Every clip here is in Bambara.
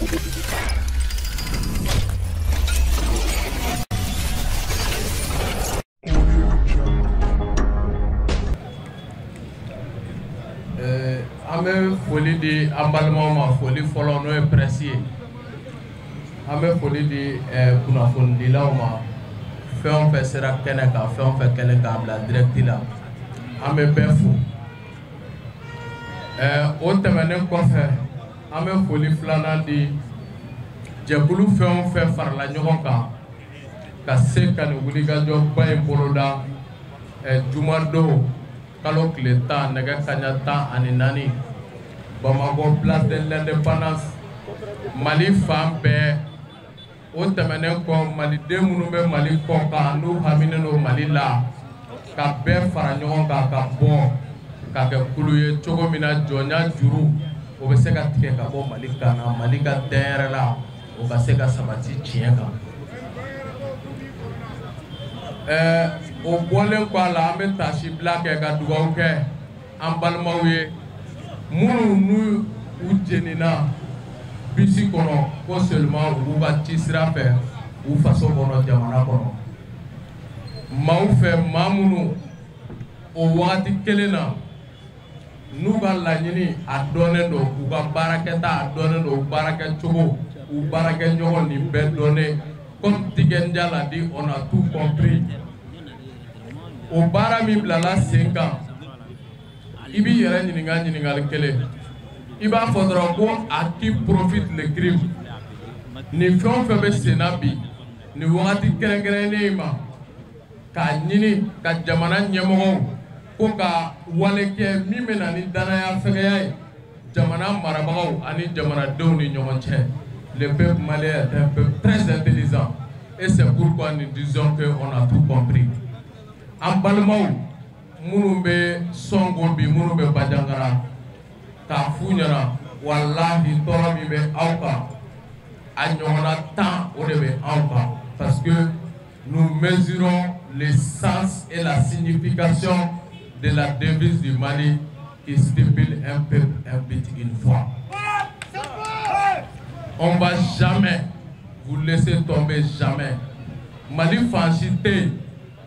Ame foli di ambalma ma foli folo no e presi ame foli di kunafoni la ma fɛn fɛn sera kɛnɛ kan fɛn fɛn kɛnɛ kan bila direct la ame bɛɛ fo o tɛmɛnen kɔfɛ ame foli filanan di jɛkulu fɛn fɛn farala ɲɔgɔn kan ka se ka nin wulikajɔ ba in boloda jumadon kalo tile 10 nɛgɛ kaɲa 14 Bamako place de l'indépendance Mali fan bɛɛ o tɛmɛnen kɔ maliden minnu bɛ Mali kɔ kan n'u haminen don Mali la ka bɛɛ fara ɲɔgɔn kan ka bɔ ka kɛ kulu ye cogo min na jɔnya juru o bɛ se ka tigɛ ka bɔ Mali kan na Mali ka den yɛrɛ la o ka se ka sabati tiɲɛ kan o bɔlen kɔ a la an bɛ tasibila kɛ ka dugawu kɛ an balimaw ye minnu n'u jenina bisi kɔnɔ ko seulement u b'u ka ci sira fɛ u faso kɔnɔ jamana kɔnɔ maaw fɛ maa minnu o wagati kelen na n'u ka laɲini a dɔnnen don u ka baarakɛta a dɔnnen don u baarakɛcogo u baarakɛɲɔgɔn nin bɛɛ dɔnnen comme Tigɛnja l'a dit on a tout compris o baara min bilala sen kan i b'i yɛrɛ ɲininka ɲininkali kelen i b'a fɔ dɔrɔn ko à qui profite le crime nin fɛn o fɛn bɛ sen na bi nin wagati kɛrɛnkɛrɛnnen ma k'a ɲini ka jamana ɲɛmɔgɔw ko ka wale kɛ min bɛ na ni danaya fɛgɛya ye jamana marabagaw ani jamanadenw ni ɲɔgɔn cɛ le peuple malien est un peuple très intelligent et c'est pourquoi nous disons que on a tout compris an balimaw minnu bɛ sɔngo bi minnu bɛ Bajangara k'a f'u ɲɛna walahi tɔɔrɔ min bɛ aw kan a ɲɔgɔnna 10 o de bɛ anw kan parce que nous mesurons le sens et la signification de la devise du Mali qui stipule un peuple, un but, une foi. On ne va jamais vous laisser tomber, jamais. Mali fancité,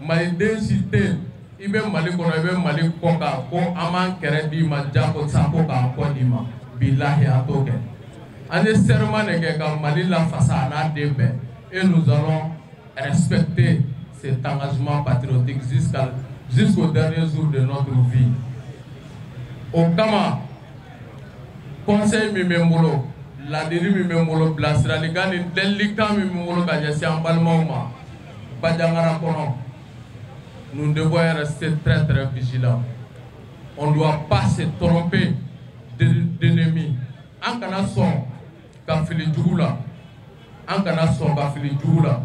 Mali densité, il veut Mali kono, il veut Mali koka, ko aman keredi ma jako sako ka kodima, billahi atoke. Ane serment nege ka Mali la fasa na debe, et nous allons respecter cet engagement patriotique jusqu'au dernier jour de notre vie. Au Kama, conseil Mimembolo, la dérive Mimembolo, Blasraligan, Delikan Mimembolo, Kajasian Balmauma, Bajangara Kono. Nous devons rester très très vigilants. On ne doit pas se tromper d'ennemis. En kana son, Kafili Djoula. En kana son, Kafili Djoula.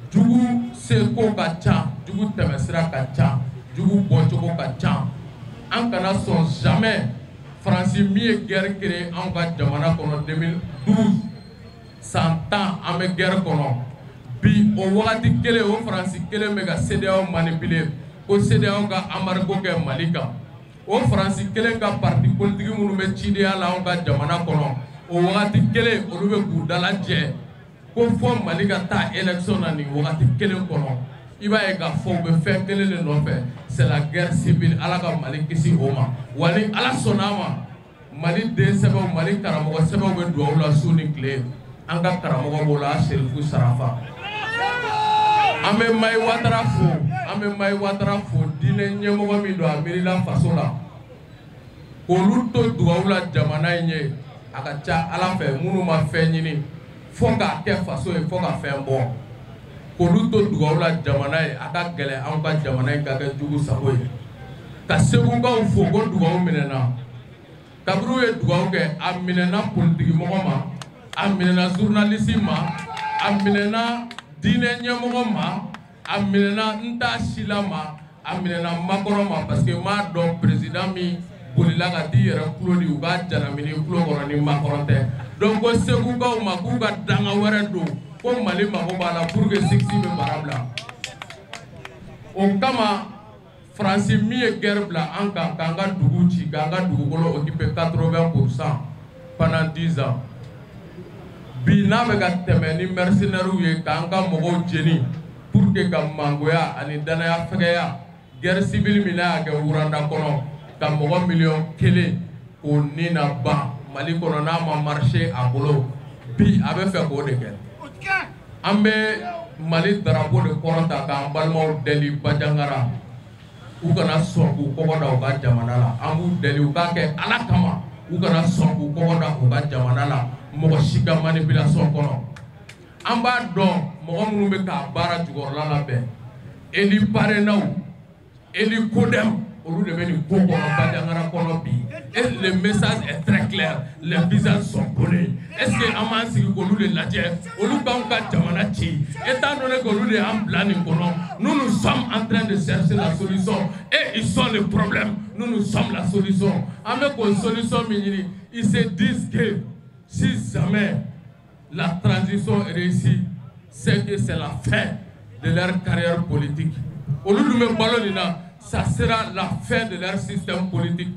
Djougou, c'est ko kacha, Djougou Temesra kacha, Djougou Bochoko kacha. En kana son jamais. Francis mi guerre créée en Jamana kono 2012. 100 ans à me guerre kono. Bi o wagati kele o Francis kele mega CEDEAO manipuler ko CEDEAO ka embargo ke Malika o Francis kele ka parti politique munu be CEDEAO la on ka jamana kono o wagati kele o be kudala je ko fo Malika ta élection na ni wagati kele kono iba e ka fo be fe kele le no fe c'est la guerre civile ala ka Mali kisi oma wali ala sonama Mali de sebe Mali karamo sebe be do la suni clé anga karamo bola Serifou Sarafa Ame Mai Ouattara fo dine ɲɛmɔgɔ min do a miirila faso la k'olu to dugawu la jamana in ye a ka ca Ala fɛ minnu ma fɛn ɲini fo k'a kɛ faso ye fo ka fɛn bɔ k'olu to dugawu la jamana ye a ka gɛlɛn anw ka jamana in ka kɛ jugu sago ye ka segukaw fo ko dugawu minɛna kaburu ye dugawu kɛ a minɛna politiki mɔgɔ ma a minɛna journaliste ma a minɛna diinɛ ɲɛmɔgɔ ma a minɛna nta sila ma a minɛna makɔrɔ ma parce que m'a dɔn président min bolila ka di yɛrɛ kulo di u ka janamini kulo kɔrɔ ni makɔrɔ tɛ donc ko segukaw ma k'u ka danga wɛrɛ don ko Mali mago b'a la pour que sexy bɛ mara bila o kama Francis min ye guerre bila an kan k'an ka dugu ci k'an ka dugukolo occuper 80% pendant 10 ans bi n'a bɛ ka tɛmɛ ni mercenaires ye k'an ka mɔgɔw jeni pour que ka mangoya ani danaya fɛgɛya guerre civile min n'a y'a kɛ Wuranda kɔnɔ ka mɔgɔ miliyɔn 1 k'o ni na ban Mali kɔnɔ n'a ma marché a bolo bi a bɛ fɛ k'o de kɛ an bɛ Mali drapeau de kɔrɔta k'an balimaw deli Bajangara u kana sɔn k'u kɔgɔ da u ka jamana la an b'u deli u k'a kɛ Ala kama u kana sɔn k'u kɔgɔ da u ka jamana la mɔgɔ si ka manipulation kɔnɔ an b'a dɔn mɔgɔ minnu bɛ k'a baara jukɔrɔla labɛn Eli Parenaw Eli Kodem olu de bɛ nin ko kɔnɔ Bajangara kɔnɔ bi et le message est très clair les visages sont collés est-ce que an m'an sigi k'olu de lajɛ olu k'anw ka jamana ci étant donné k'olu de y'an bila nin kɔnɔ nous sommes en train de chercher la solution et ils sont le problème nous sommes la solution an bɛ k'o solution min ɲini ils se disent que si jamais la transition est réussie c'est que c'est la fin de leur carrière politique olu dun bɛ balo nin na ça sera la fin de leur système politique.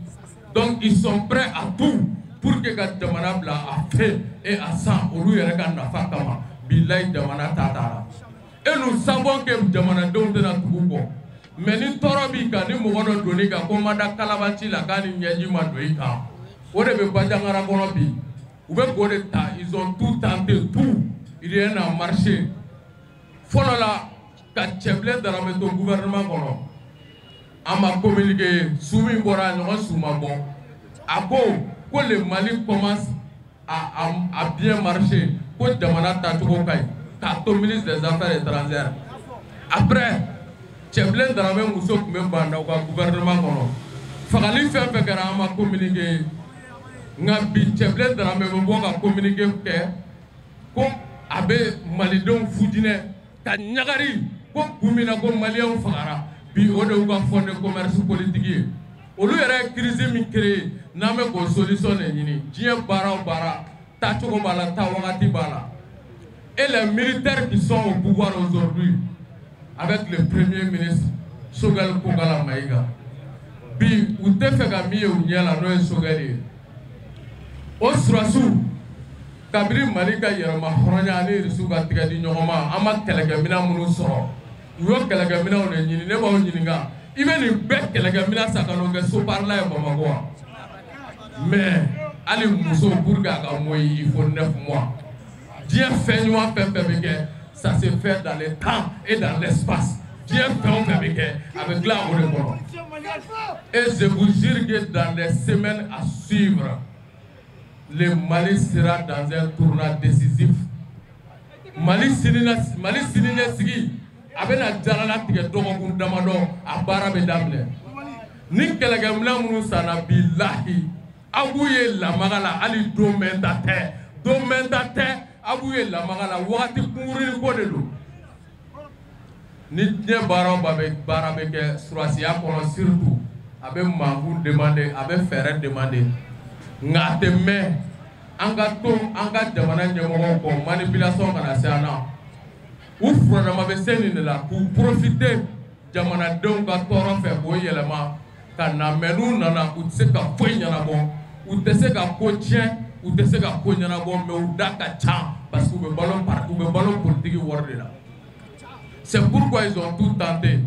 Donc ils sont prêts à tout pour que ka jamana bila à feu et à sang olu yɛrɛ ka nafa kama bilayi jamana ta t'a la et nous savons que jamanadenw tɛna tugu kɔ mais ni tɔɔrɔ b'i kan ni mɔgɔ dɔ donn'i kan ko ma da kalabanci la k'a ni ɲɛji ma don i kan o de bɛ Bajangara kɔnɔ bi u bɛ k'o de ta ils ont tout tenté tout rien n'a marché fɔlɔ la ka Cɛbilen Darame to gouvernement kɔnɔ an ma communiqué su min bɔra ɲɔgɔn su ma bɔ a ko le Mali commence à bien marcher ko jamana tacogo ka ɲi k'a to ministre des affaires étrangères après Cɛbilen Darame muso tun bɛ banda u ka gouvernement kɔnɔ fagali fɛn fɛn kɛra an ma communiqué nka bi Cɛbilen Darame bɛ bɔ ka communiqué kɛ ko a bɛ malidenw fudinɛ ka ɲagari ko kun min na ko maliyɛnw fagara bi o de y'u ka fond de commerce politique ye olu yɛrɛ ye crise min créé n'an bɛ k'o solution de ɲini diɲɛ baara o baara taacogo b'a la taa wagati b'a la et les militaires qui sont au pouvoir aujourd'hui avec le premier ministre Choguel Kogala Maïga bi u tɛ fɛ ka min ye u ɲɛ la n'o ye Choguel ye o surasiw kabiri Mali ka yɛrɛma hɔrɔnya ani Irisiw ka tigɛ di ɲɔgɔn ma an ma kɛlɛkɛminɛn minnu sɔrɔ u y'o kɛlɛkɛminɛnw de ɲini ne b'aw ɲininka i bɛ nin bɛɛ kɛlɛkɛminɛn san ka n'o kɛ Soparla ye Bamakɔ wa mais hali muso pour que a ka mɔyi il faut 9 mois diɲɛ fɛn ɲuman fɛn fɛn bɛ kɛ ça se fait dans le temps et dans l'espace diɲɛ fɛn o fɛn bɛ kɛ a bɛ dilan o de kɔnɔ et je vous jure que dans les semaines à suivre le Mali sera dans un tournant décisif Mali sini ɲɛsigi a bɛna jaralatigɛ dɔgɔkun damadɔ a baara bɛ daminɛ ni kɛlɛkɛminɛn minnu sanna bilahi aw b'u ye lamaga la hali don mɛn ta tɛ aw b'u ye lamaga la wagati kunkurunin ko de don ni diɲɛ baara o baara bɛ kɛ surasiya kɔnɔ surtout a bɛ mankutu demander a bɛ fɛɛrɛ demander nka a tɛ mɛn an ka to an ka jamana ɲɛmɔgɔw kɔ manipulation kana se an na u furadama bɛ se nin de la k'u profiter jamanadenw ka tɔɔrɔ fɛ k'o yɛlɛma ka na mais n'u nana u tɛ se ka foyi ɲɛnabɔ u tɛ se ka ko tiɲɛ u tɛ se ka ko ɲɛnabɔ mais u da ka ca parce que u bɛ balo politique wari de la c'est pourquoi ils ont tout tenté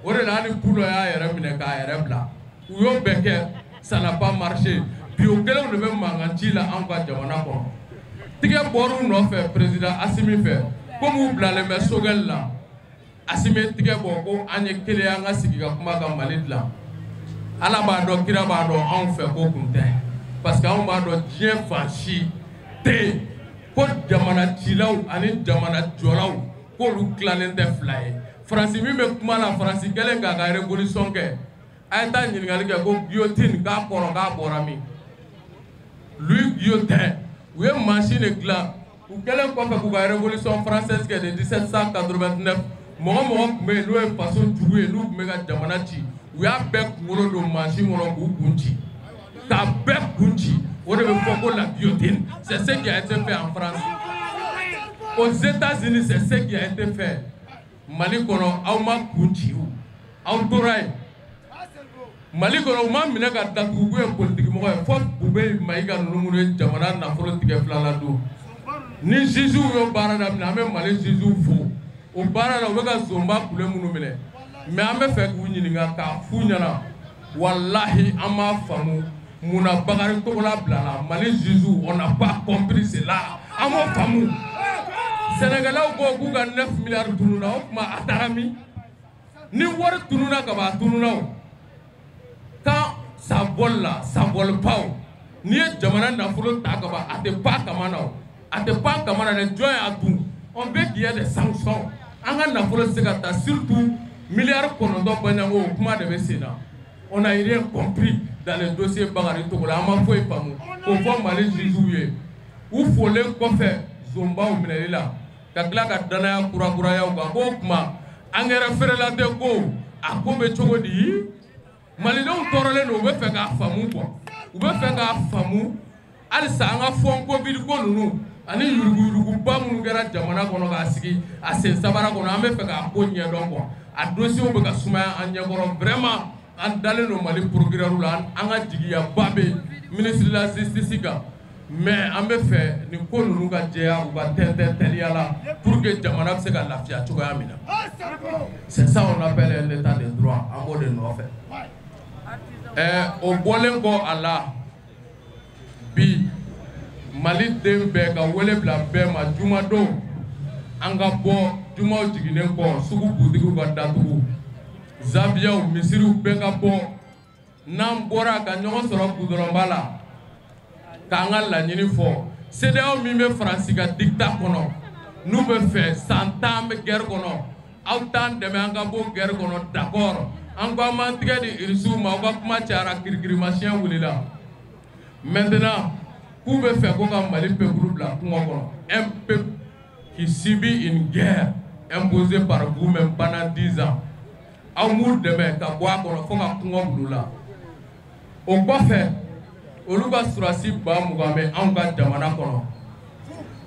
o de la hali Pulo y'a yɛrɛ minɛ k'a yɛrɛ bila u y'o bɛɛ kɛ ça n'a pas marché bi o kelenw de bɛ mankan ci la anw ka jamana kɔnɔ tigɛ bɔr'u nɔfɛ président Asimi fɛ comme u bilalen bɛ Choguel la Asimi tigɛ bɔ ko an ye kelen an ka sigi ka kuma ka Mali dilan Ala b'a dɔn kira b'a dɔn anw fɛ ko kun tɛ parce que anw b'a dɔn diɲɛ fan si tɛ yen ko jamana cilaw ani jamana jɔlaw k'olu tilalen tɛ fila ye Faransi min bɛ kuma la Faransi kɛlen k'a ka révolution kɛ a ye taa ɲininkali kɛ ko guillotine k'a kɔrɔ k'a bɔra min Louis Guillotin u ye machine de dilan u kɛlen kɔfɛ k'u ka révolution française kɛ de 1789 mɔgɔ tun bɛ yen n'o ye faso jugu ye n'u tun bɛ ka jamana ci u y'a bɛɛ kunkolo don machine kɔnɔ k'u kun ci k'a bɛɛ kun ci o de bɛ fɔ ko la guillotine c'est ce qui a été fait en France aux États-Unis c'est ce qui a été fait Mali kɔnɔ aw ma kun ci aw tora yen Mali kɔnɔ u ma minɛ ka datugu k'u ye politique mɔgɔ ye fo Bube Mayiga ninnu minnu ye jamana nafolo tigɛ fila la don ni Jésus yo baara daminɛ an bɛ Mali Jésus fo o baara la u bɛ ka zonba kule minnu minɛ mais an bɛ fɛ k'u ɲininka k'a f'u ɲɛna wallahi an m'a faamu munna Bakari Togola bilala Mali Jésus on n'a pas compris cela an m'o faamu Sénégalais ko k'u ka 9 milliards tununa o tuma a taara min ni wari tununa ka ban a tununa o quand ça vole là ça vole pas o n'i ye jamana nafolo ta ka ban a tɛ pan kama na o a tɛ pan kama na dɛ jɔn y'a dun on veut qu'il y ait des sanctions an ka nafolo se ka ta surtout milliards 9 baɲango o kuma de bɛ sen na on a rien compris dans le dossier Bakari Togola an ma foyi faamu k'o fɔ Mali Jésus ye u folen kɔfɛ zonbaw minɛli la ka tila ka danaya kurakurayaw kan k'o kuma an yɛrɛ feerela tɛ ko a ko bɛ cogo di malidenw tɔɔrɔlen don u bɛ fɛ k'a faamu quoi u bɛ fɛ k'a faamu halisa an ka fɔn Covid ko ninnu ani yuruguyuruguba minnu kɛra jamana kɔnɔ k'a sigi a sen sabara kɔnɔ an bɛ fɛ k'a ko ɲɛdɔn quoi a dossier bɛ ka sumaya an ɲɛkɔrɔ vraiment an dalen don Mali procureur la an ka jigiyaba bɛ ministre de la justice kan mais an bɛ fɛ nin ko ninnu ka jɛya u ka tɛntɛn teliya la pour que jamana bɛ se ka lafiya cogoya min na c'est ça on appelle un état de droit an b'o de nɔfɛ o bɔlen kɔ a la bi Mali den bɛɛ ka wele bila bɛɛ ma juma don an ka bɔ jumaw jiginnen kɔ sugu butigiw ka datugu zabiyaw misiriw bɛɛ ka bɔ n'an bɔra ka ɲɔgɔn sɔrɔ goudronba la k'an ka laɲini fɔ CEDEAO min bɛ Faransi ka dictat kɔnɔ n'u bɛ fɛ san 10 an bɛ guerre kɔnɔ aw t'an dɛmɛ an ka bɔ guerre kɔnɔ d'accord an ko an m'an tigɛ di irisiw ma aw ka kuma cayara kirikirimasiyɛn wulila maintenant k'u bɛ fɛ ko ka Mali peuple bila kungo kɔnɔ un peuple qui subit une guerre imposée par vous-même pendant 10 ans aw m'u dɛmɛ ka bɔ a kɔnɔ fo ka kungo wulu la o kɔfɛ olu ka surasi 20,000 bɛ anw ka jamana kɔnɔ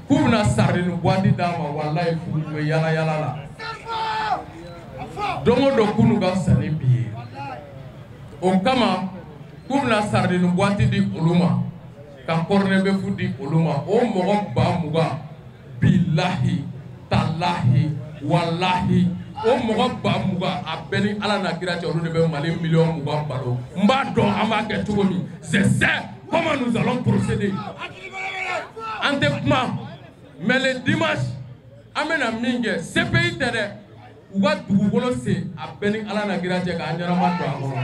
k'u bɛna sardine boîte d'an ma wallahi fu bɛ yala yala la don o don kunu ka fisa ni bi ye o kama k'u bɛna sardine boîte di olu ma ka corned-beef di olu ma o mɔgɔ 20,000 bilahi talahi wallahi o mɔgɔ 20,000 a bɛɛ ni Ala na kira cɛ olu de bɛ Mali 20,000,000 balo n b'a dɔn an b'a kɛ cogo min je sais comment nous allons procéder an tɛ kuma mais le dimanche an bɛna min kɛ CPI tɛ dɛ u ka dugukolo sen a bɛɛ ni Ala na kira cɛ k'an ɲɛnama don a kɔnɔ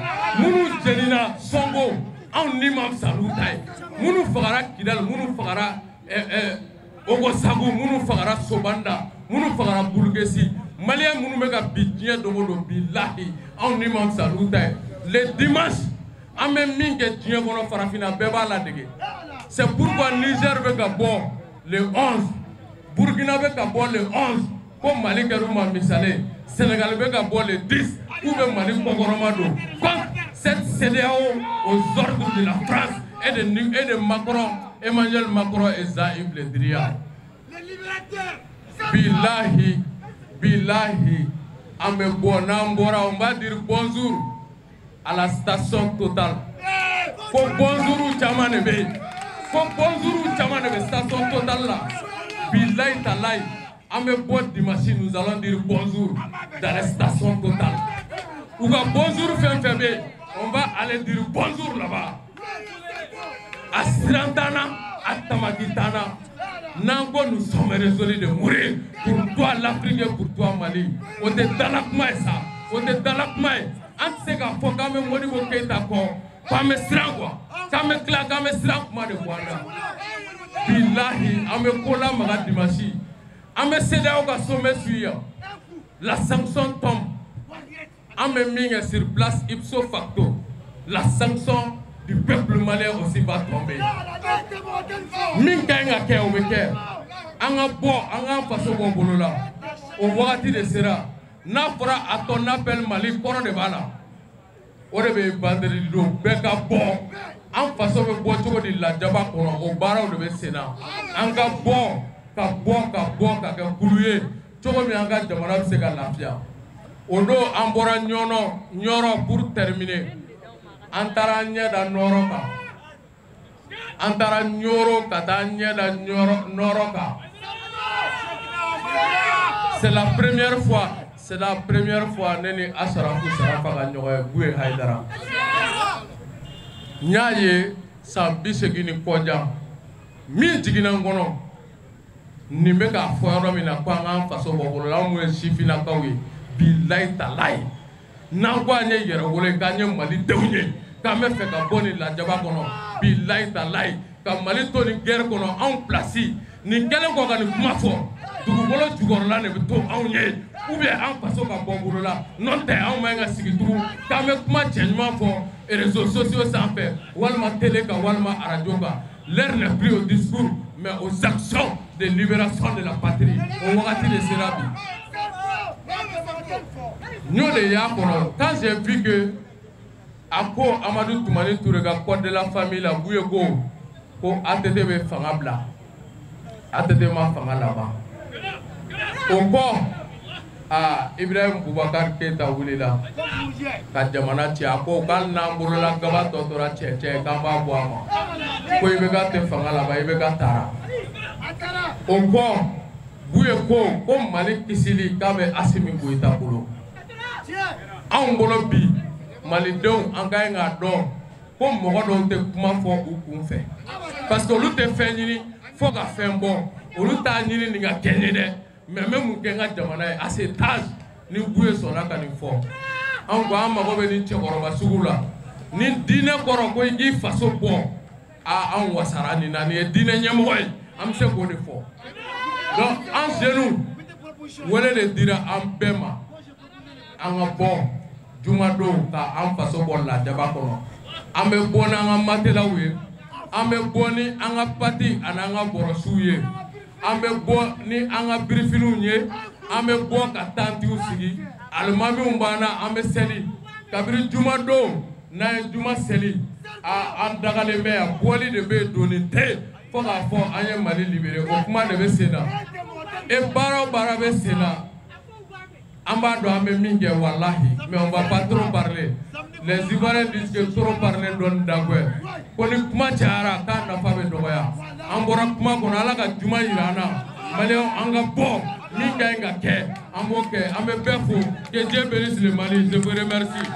minnu jenina Sonko anw ni ma fisa n'u ta ye minnu fagara Kidal minnu fagara Ogosagu minnu fagara Sobanda minnu fagara Bulukesi Malien minnu bɛ ka bi diɲɛ dogo don bilahi anw ni ma fisa n'u ta ye le dimanche an bɛ min kɛ diɲɛ kɔnɔ farafinna bɛɛ b'a ladege c'est pourquoi Niger bɛ ka bɔ le 11 Burkina bɛ ka bɔ le 11 ko Mali kɛr'u ma misale Sénégal bɛ ka bɔ le 10 k'u bɛ Mali kɔkɔrɔma don contre cette CEDEAO aux ordres de la France et de Macron, Emmanuel Macron et Jean-Yves Le Drian. Bilahi, bilahi, an bɛ bɔ n'an bɔra on va dire bonjour à la station Total. Ko bonjour caman de bɛ yen, ko bonjour caman de bɛ station Total la. Bilahi talahi, an bɛ bɔ dimanche nous allons dire bonjour dans la station Total. U ka bonjour fɛn fɛn bɛ yen, on va aller dire bonjour là-bas. À Sirantana, à Tamakitana, Nango, nous sommes résolus de mourir pour toi l'Afrique et pour toi Mali. On te dalakmaï ça, on te dalakmaï. On sait qu'à fond quand même moni mo keita ko, pas me srangwa, quand me cla, quand me srangwa de Rwanda. Billahi, on me kola maga dimanche, on me CEDEAO ka sommet suivant. La sanction tombe. On me minge sur place ipso facto. La sanction du peuple malien aussi va tomber. Min ka nga kɛ o bɛ kɛ. An ka bɔ, an k'an faso bɔ bolo la. O wagati de sera. N'a fɔra a ton appel Mali kɔrɔ de b'a la. O de bɛ vendredi don bɛɛ ka bɔ. An faso bɛ bɔ cogo di lajaba kɔnɔ o baaraw de bɛ sen na. An ka bɔ, ka bɔ, ka bɔ, ka kɛ kulu ye. Cogo min an ka jamana bɛ se ka lafiya. O don an bɔra Ɲɔrɔ pour terminer. An taara ɲɛ da Nɔrɔ kan. An taara Ɲoro ka taa ɲɛ da Nɔrɔ kan. c'est la première fois Neni Asarafu Sarafa Nyoye Boué Haïdara. Nyaye Sambisegini Kodja. Mi Jiginangono. Nimeka Foyoro Mina Kwanga Faso Bokolola Moué Chifina Kawi. Bilay Talay. Nangwa Nye Yere Wole Ganye Mali Deunye. Kame Feka Boni La Jabakono. Bilay Talay. Kamali Toni Guerre Kono en place. Ni kelen ko ka ni kuma fɔ dugukolo jukɔrɔla de bɛ to anw ye ou bien an faso ka bɔ bolo la n'o tɛ anw ma ka sigi tugun k'an bɛ kuma cɛ ɲuman fɔ réseaux sociaux sanfɛ walima télé kan walima radio kan l'heure n'est plus au discours mais aux actions de libération de la patrie o wagati de sera bi n y'o de y'a kɔnɔ quand j'ai vu que a ko Amadou Toumani Touré ka code de la famille la Bouye ko ATT bɛ fanga bila ATT ma fanga laban o kɔ Ibrahim Boubacar Keita wulila ka jamana ci a ko k'an n'an bolola gaba tɔ tora cɛ k'an b'a bɔ a ma ko IBK tɛ fanga laban IBK taara o kɔ Bouye ko Mali kisili k'a bɛ Assimi Goïta bolo anw bolo bi Malidenw an ka k'a dɔn ko mɔgɔ dɔw tɛ kuma fɔ u kun fɛ parce que olu tɛ fɛn ɲini fo ka fɛn bɔ olu t'a ɲini nin ka kɛ ɲe dɛ mais n bɛ mun kɛ n ka jamana ye à cet âge ni Bouye sɔnna ka nin fɔ anw ko an mago bɛ nin cɛkɔrɔba sugu la ni diinɛ kɔrɔ ko i k'i faso bɔ anw wasara nin na nin ye diinɛ ɲɛmɔgɔ ye an bɛ se k'o de fɔ donc an jeunes wele de dira an bɛɛ ma an ka bɔ jumadon ka an faso bɔ lajaba kɔnɔ an bɛ bɔ n'an ka matelaw ye an bɛ bɔ ni an ka pati ani an ka bɔrɔsiw ye an bɛ bɔ ni an ka birifiniw ye an bɛ bɔ ka tantiw sigi alimamiw b'an na an bɛ seli kabiri jumadon n'an ye juma seli an dagalen bɛ yan bɔli de bɛ doni tɛ fo k'a fɔ an ye Mali libéré o kuma de bɛ sen na baara o baara bɛ sen na an b'a dɔn an bɛ min kɛ walahi mais on va pas trop parler les Ivoiriens disent que trop parler donne d'agoye ko ni kuma cayara k'a nafa bɛ dɔgɔya an bɔra kuma kɔnɔ Ala ka juma yira an na Maliyɛnw an ka bɔ min ka ɲi ka kɛ an b'o kɛ an bɛ bɛɛ fo que Dieu bénisse le Mali je vous remercie.